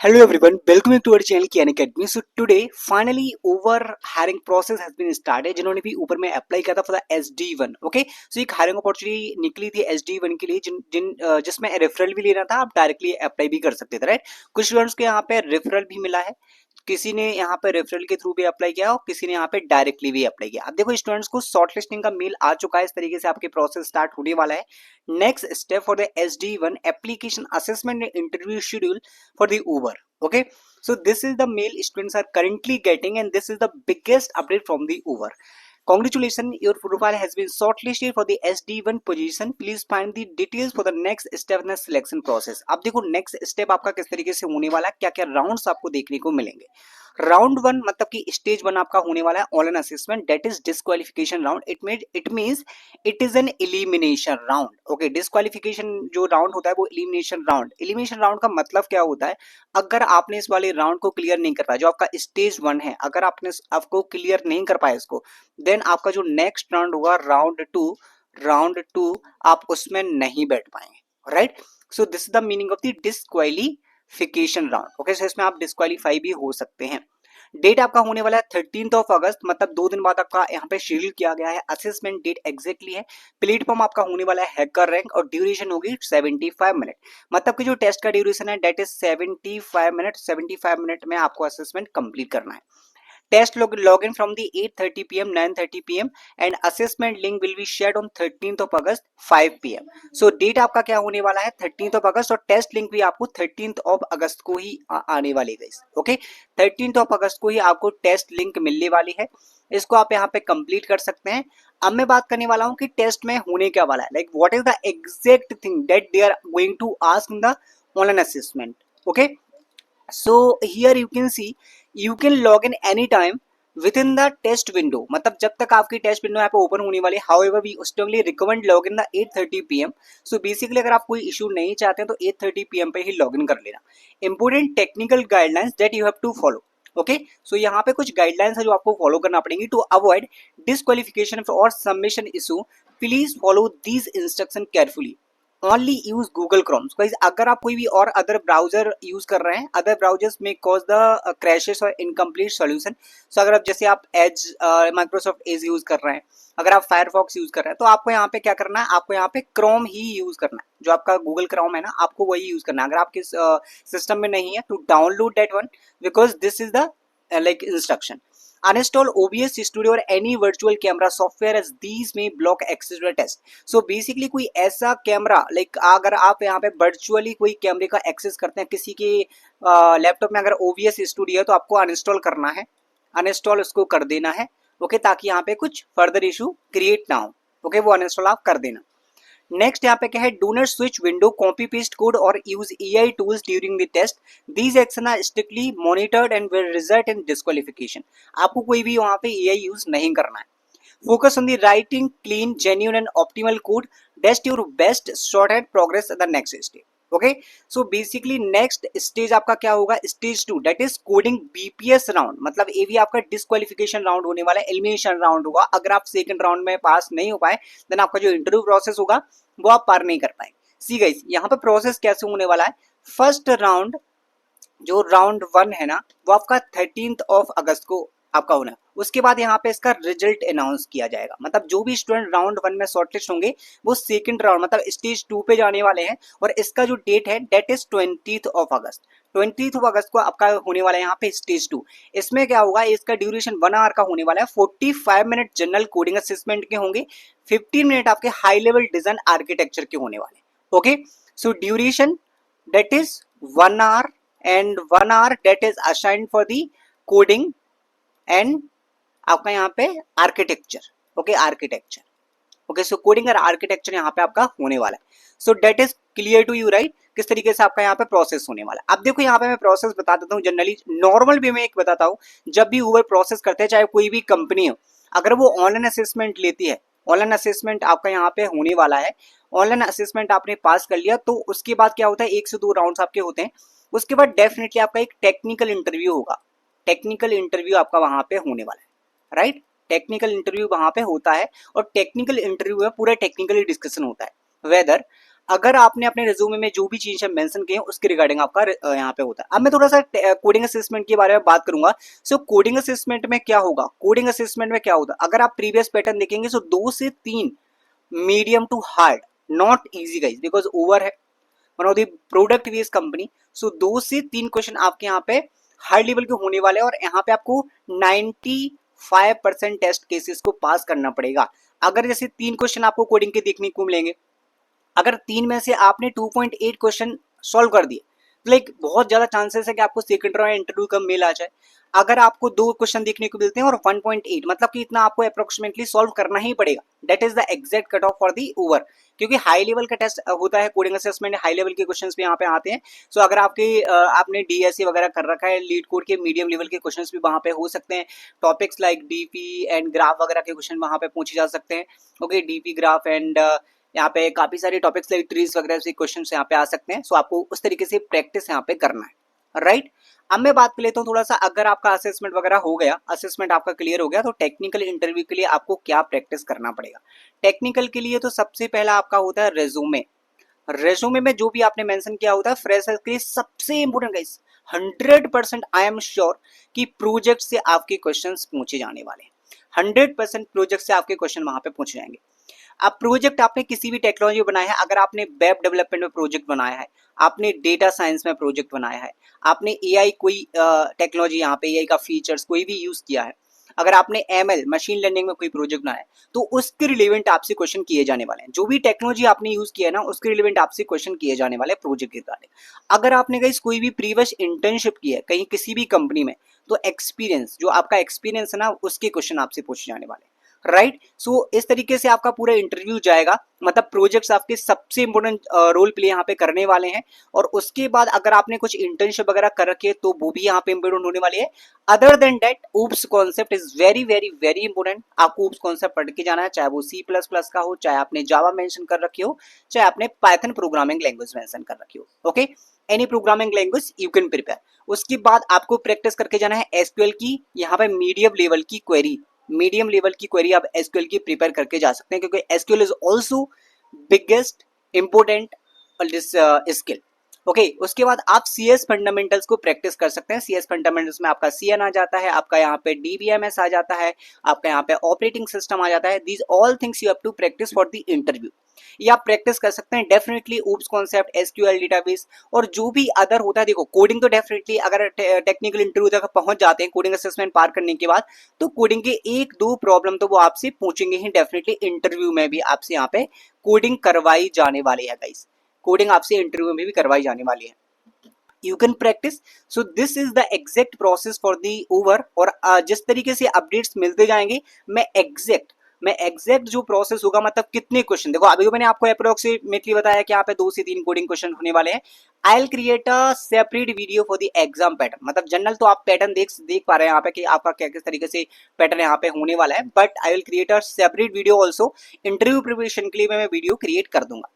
Hello everyone, welcome to our channel Kian Academy. So today finally over hiring process has been started. जिन्होंने भी ऊपर में apply किया था फॉर द SD1, ओके. सो एक hiring opportunity निकली थी SD1 के लिए जिसमें रेफरल भी लेना था, आप डायरेक्टली अप्लाई भी कर सकते थे, राइट. कुछ स्टूडेंट्स को यहाँ पे रेफरल भी मिला है, किसी ने यहाँ पे रेफरल के थ्रू भी अप्लाई किया और किसी ने यहाँ पे डायरेक्टली भी अप्लाई किया. अब देखो स्टूडेंट्स को शॉर्ट लिस्टिंग का मेल आ चुका है. इस तरीके से आपके प्रोसेस स्टार्ट होने वाला है. Next step for the SD1 application assessment interview schedule for the Uber. Okay, so this is the mail students are currently getting, and this is the biggest update from the Uber. Congratulations, your profile has been shortlisted for the SD1 position. Please find the details for the next step in the selection process. अब देखो next step आपका किस तरीके से होने वाला है, क्या क्या राउंड्स आपको देखने को मिलेंगे. राउंड वन मतलब कि स्टेज वन आपका होने वाला है online assessment, that is disqualification round. It means it is an elimination round. Okay, disqualification जो राउंड होता है वो एलिमिनेशन राउंड. एलिमिनेशन राउंड का मतलब क्या होता है, अगर आपने इस वाले राउंड को क्लियर नहीं कर पाया, जो आपका स्टेज वन है, अगर आपने आपको क्लियर नहीं कर पाया इसको, देन आपका जो नेक्स्ट राउंड होगा राउंड टू आप उसमें नहीं बैठ पाएंगे, right. So this is the meaning of the disqualification round. Okay, so इसमें आप डिस्क्वालीफाई भी हो सकते हैं. डेट आपका होने वाला है 13 अगस्त, मतलब 2 दिन बाद आपका यहाँ पे शेड्यूल किया गया है. असेसमेंट डेट एग्जैक्टली है. प्लेटफॉर्म आपका होने वाला है हैकर रैंक और ड्यूरेशन होगी 75 मिनट. मतलब कि जो टेस्ट का ड्यूरेशन है डेट इज 75 मिनट. 75 मिनट में आपको असेसमेंट कंप्लीट करना है. Test login from the 8:30 p.m. 9:30 p.m. and assessment link will be shared on 13th of August 5 p.m. So date आपका क्या होने वाला है 13th of August, और टेस्ट लिंक भी आपको 13th of August को ही आने वाली है. ओके, 13th of August को ही आपको टेस्ट लिंक मिलने वाली है. इसको आप यहाँ पे कंप्लीट कर सकते हैं. अब मैं बात करने वाला हूँ कि टेस्ट में होने क्या वाला है, like what is the exact thing that they are going to ask in the online assessment. Okay, so here you can see you can log in anytime within the test window. मतलब जब तक आपकी test window यहाँ पे open होने वाली है. however we strongly recommend log in the 8:30 pm. so basically अगर आप कोई इशू नहीं चाहते हैं तो 8:30 pm पे ही लॉग इन कर लेना. important technical guidelines that you have to follow. Okay, so यहाँ पे कुछ गाइडलाइंस है जो आपको फॉलो करना पड़ेंगी टू अवॉइड डिस्क्वालिफिकेशन और submission issue. Please follow these instruction carefully. Only use Google Chrome. अगर आप कोई भी और अदर ब्राउजर यूज कर रहे हैं, अदर ब्राउजर्स में कॉज द क्रैशेस और इनकम्प्लीट सॉल्यूशन. सो अगर आप जैसे आप एज माइक्रोसॉफ्ट एज यूज कर रहे हैं, अगर आप फायरफॉक्स यूज कर रहे हैं, तो आपको यहाँ पे क्या करना है, आपको यहाँ पे क्रोम ही यूज करना है. जो आपका गूगल क्रोम है ना, आपको वही यूज करना है. अगर आपके सिस्टम में नहीं है to download that one, because this is the like instruction. Uninstall OBS Studio or any virtual camera software as these may block access to the test. So basically कोई ऐसा कैमरा like अगर आप यहाँ पे virtually कोई कैमरे का access करते हैं किसी के लैपटॉप में, अगर OBS Studio है तो आपको अनइंस्टॉल करना है, अनइंस्टॉल उसको कर देना है. ओके, ताकि यहाँ पे कुछ फर्दर इशू क्रिएट ना हो. ओके, वो अनइंस्टॉल आप कर देना. नेक्स्ट यहाँ पे क्या है, do not switch window, copy paste code और use AI tools during the test. These action are strictly monitored and will result in disqualification. आपको कोई भी वहां पे एआई यूज नहीं करना है. Focus on the writing clean genuine and optimal code. That's your best short at progress the next step. Okay, so basically next stage आपका क्या होगा, stage 2, that is coding BPS round. मतलब ये भी आपका डिस्क्वालिफिकेशन राउंड होने वाला है, एलिमिनेशन राउंड होगा. अगर आप सेकंड राउंड में पास नहीं हो पाए, देन आपका जो इंटरव्यू प्रोसेस होगा वो आप पार नहीं कर पाएंगे. सी गाइस, यहाँ पे प्रोसेस कैसे होने वाला है. फर्स्ट राउंड जो राउंड 1 है ना, वो आपका 13th of अगस्त को आपका होना है. उसके बाद यहाँ पे इसका रिजल्ट अनाउंस किया जाएगा. मतलब जो भी स्टूडेंट राउंड 1 में शॉर्टलिस्ट होंगे वो सेकंड राउंड मतलब स्टेज 2 पे जाने वाले हैं. और इसका जो डेट है that is 20th of August. 20th of अगस्त को आपका होने वाला है यहाँ पे स्टेज 2. इसमें क्या होगा, इसका ड्यूरेशन 1 आवर का होने वाला है. 45 मिनट जनरल कोडिंग असेसमेंट के होंगे, 15 मिनट आपके हाई लेवल डिजाइन आर्किटेक्चर के होने वाले. Okay, so duration that is 1 hour and 1 hour that is assigned for the coding and आपका यहाँ पे architecture. Okay, architecture. Okay, so coding और आर्किटेक्चर यहाँ पे आपका होने वाला है. So that is clear to you, right, किस तरीके से आपका यहाँ पे प्रोसेस होने वाला है. अब देखो यहाँ पे मैं प्रोसेस बता देता हूँ. जनरली नॉर्मल वे में एक बताता हूँ, जब भी ऊबर प्रोसेस करते हैं, चाहे कोई भी कंपनी हो, अगर वो ऑनलाइन असेसमेंट लेती है, ऑनलाइन असेसमेंट आपका यहाँ पे होने वाला है, ऑनलाइन असेसमेंट आपने पास कर लिया, तो उसके बाद क्या होता है, 1 से 2 राउंड्स आपके होते हैं. उसके बाद डेफिनेटली आपका एक टेक्निकल इंटरव्यू होगा. टेक्निकल इंटरव्यू आपका वहां पे होने वाला है, राइट. टेक्निकल इंटरव्यू वहां पे होता है और टेक्निकल इंटरव्यू में पूरा टेक्निकली डिस्कशन होता है वेदर अगर आपने अपने रिज्यूमे में जो भी चीजें मेंशन की हैं उसके रिगार्डिंग आपका यहाँ पे होता है। अब मैं थोड़ा सा कोडिंग असेसमेंट के बारे में बात करूंगा। सो कोडिंग असेसमेंट में क्या होगा, कोडिंग असेसमेंट में क्या होता है, अगर आप प्रीवियस पैटर्न देखेंगे सो 2 से 3 medium to hard, not easy guys, because Uber है one of the product based company. So 2 से 3 क्वेश्चन आपके यहाँ पे हाई लेवल के होने वाले हैं और यहाँ पे आपको 95% टेस्ट केसेस को पास करना पड़ेगा। अगर जैसे 3 क्वेश्चन आपको कोडिंग के देखने को मिलेंगे, अगर 3 में से आपने 2.8 क्वेश्चन सॉल्व कर दिए, लाइक बहुत ज्यादा चांसेस है कि आपको सेकंड राउंड इंटरव्यू का मेल आ जाए। अगर आपको 2 क्वेश्चन देखने को मिलते हैं और 1.8, मतलब कि इतना आपको अप्रोक्सीमेटली सॉल्व करना ही पड़ेगा। That is the exact cut off for the over, क्योंकि हाई लेवल का टेस्ट होता है कोडिंग असेसमेंट, हाई लेवल के क्वेश्चंस भी यहाँ पे आते हैं। सो अगर आपने डीएसए वगैरह कर रखा है, लीड कोड के मीडियम लेवल के क्वेश्चंस भी वहां पे हो सकते हैं। Topics like DP and graph वगैरह के क्वेश्चन वहां पे पूछे जा सकते हैं। ओके, डीपी ग्राफ एंड यहाँ पे काफी सारे टॉपिक्स लाइक ट्रीज वगैरह से क्वेश्चन यहाँ पे आ सकते हैं। सो आपको उस तरीके से प्रैक्टिस यहाँ पे करना है, राइट। अब मैं बात कर लेता हूँ थोड़ा सा, अगर आपका असेसमेंट वगैरह हो गया, असेसमेंट आपका क्लियर हो गया, तो टेक्निकल इंटरव्यू के लिए आपको क्या प्रैक्टिस करना पड़ेगा। टेक्निकल के लिए तो सबसे पहला आपका होता है रेज्यूमे। रेज्यूमे में जो भी आपने मेंशन किया होता है फ्रेशर के लिए सबसे important guys, 100% I am sure कि प्रोजेक्ट से आपके क्वेश्चंस पूछे जाने वाले हैं। 100% प्रोजेक्ट से आपके क्वेश्चन वहां पे पूछे जाएंगे। अब प्रोजेक्ट आपने किसी भी टेक्नोलॉजी बनाया है, अगर आपने वेब डेवलपमेंट में प्रोजेक्ट बनाया है, आपने डेटा साइंस में प्रोजेक्ट बनाया है, आपने एआई कोई टेक्नोलॉजी यहाँ पे एआई का फीचर्स कोई भी यूज किया है, अगर आपने एमएल मशीन लर्निंग में कोई प्रोजेक्ट बनाया है, तो उसके रिलेवेंट आपसे क्वेश्चन किए जाने वाले हैं। जो भी टेक्नोलॉजी आपने यूज किया है ना, उसके रिलेवेंट आपसे क्वेश्चन किए जाने वाले हैं प्रोजेक्ट के रिगार्डिंग। अगर आपने कोई भी प्रीवियस इंटर्नशिप की है कहीं किसी भी कंपनी में, तो एक्सपीरियंस, जो आपका एक्सपीरियंस है ना, उसके क्वेश्चन आपसे पूछे जाने वाले हैं, राइट। सो इस तरीके से आपका पूरा इंटरव्यू जाएगा, मतलब प्रोजेक्ट्स आपके सबसे इंपोर्टेंट रोल प्ले यहाँ पे करने वाले हैं। और उसके बाद अगर आपने कुछ इंटर्नशिप वगैरह कर रखी है तो वो भी यहाँ पे इंपोर्टेंट होने वाली है। Other than that oops concept is very very very important. आपको ऊप्स कॉन्सेप्ट पढ़ के जाना है, चाहे वो C++ का हो, चाहे आपने जावा मेंशन कर रखी हो, चाहे आपने पाइथन प्रोग्रामिंग लैंग्वेज मेंशन कर रखी हो। Okay, any programming language you can prepare. उसके बाद आपको प्रैक्टिस करके जाना है एसक्यूएल की, यहाँ पे मीडियम लेवल की क्वेरी, मीडियम लेवल की क्वेरी आप एसक्यूएल की प्रिपेयर करके जा सकते हैं, क्योंकि SQL is also biggest important this skill. Okay, उसके बाद आप सीएस फंडामेंटल्स को प्रैक्टिस कर सकते हैं। सीएस फंडामेंटल्स में आपका सीएन आ जाता है, आपका यहाँ पे डीबीएमएस आ जाता है, आपका यहाँ पे ऑपरेटिंग सिस्टम आ जाता है। These all things you have to practise for the interview. ये आप प्रैक्टिस कर सकते हैं definitely. Oops concept, SQL database और जो भी अदर होता है, देखो कोडिंग तो डेफिनेटली अगर टेक्निकल इंटरव्यू तक पहुंच जाते हैं कोडिंग असेसमेंट पार करने के बाद, तो कोडिंग के 1-2 प्रॉब्लम तो वो आपसे पूछेंगे ही डेफिनेटली। इंटरव्यू में भी आपसे यहाँ पे कोडिंग करवाई जाने वाली है गाइस, कोडिंग आपसे इंटरव्यू में भी करवाई जाने वाली है। You can practice. So this is the exact process for the over. और जिस तरीके से अपडेट्स मिलते जाएंगे, मैं एग्जैक्ट जो प्रोसेस होगा, मतलब कितने क्वेश्चन, देखो अभी मैंने आपको अप्रोक्सीमेटली बताया कि यहाँ पे 2 से 3 कोडिंग क्वेश्चन होने वाले हैं। I will create a separate video for the exam pattern, मतलब जनरल तो आप पैटर्न देख पा रहे हैं यहाँ पे कि आपका किस तरीके से पैटर्न यहाँ पे होने वाला है, but I will create a separate video also. Interview preparation के लिए मैं वीडियो क्रिएट कर दूंगा।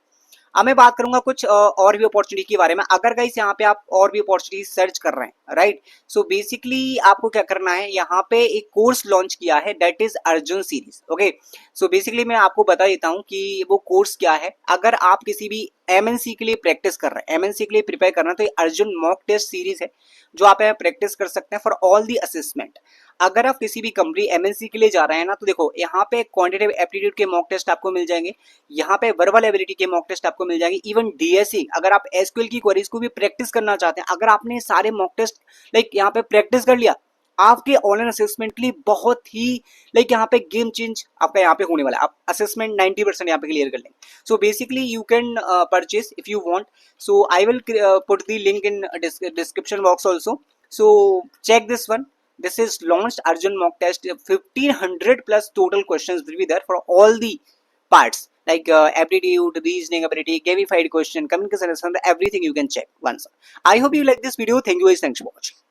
अब मैं बात करूंगा कुछ और भी अपॉर्चुनिटी के बारे में। अगर गाइस यहाँ पे आप और भी अपॉर्चुनिटी सर्च कर रहे हैं, राइट, सो बेसिकली आपको क्या करना है, यहाँ पे एक कोर्स लॉन्च किया है, that is Arjun series. Okay, so basically मैं आपको बता देता हूँ कि वो कोर्स क्या है। अगर आप किसी भी एमएनसी के लिए प्रैक्टिस कर रहे हैं, एमएनसी के लिए प्रिपेयर करना है, तो ये अर्जुन मॉक टेस्ट सीरीज है जो आप यहाँ प्रैक्टिस कर सकते हैं फॉर ऑल दी असेसमेंट। अगर आप किसी भी कंपनी एमएनसी के लिए जा रहे हैं ना, तो देखो यहाँ पे क्वांटिटेटिव एप्टीट्यूड के मॉक टेस्ट आपको मिल जाएंगे, यहाँ पे वर्बल एबिलिटी के मॉक टेस्ट आपको मिल जाएंगे, इवन डीएससी, अगर आप एसक्यूएल की क्वेरीज को भी प्रैक्टिस करना चाहते हैं, अगर आपने सारे मॉक टेस्ट यहाँ पे प्रैक्टिस कर लिया, आपके ऑनलाइन असेसमेंट के लिए बहुत ही यहाँ पे गेम चेंज आपका यहाँ पे होने वाला है। आप असेसमेंट 90% यहाँ पे क्लियर कर लेंगे। So basically you can purchase if you want. So I will put the link in description box also. So check this one. This is launched Arjun mock test. 1500 plus total questions will be there for all the parts like aptitude, reasoning ability, gamified question, communication, everything you can check once. I hope you like this video. Thank you guys. Thanks for watching.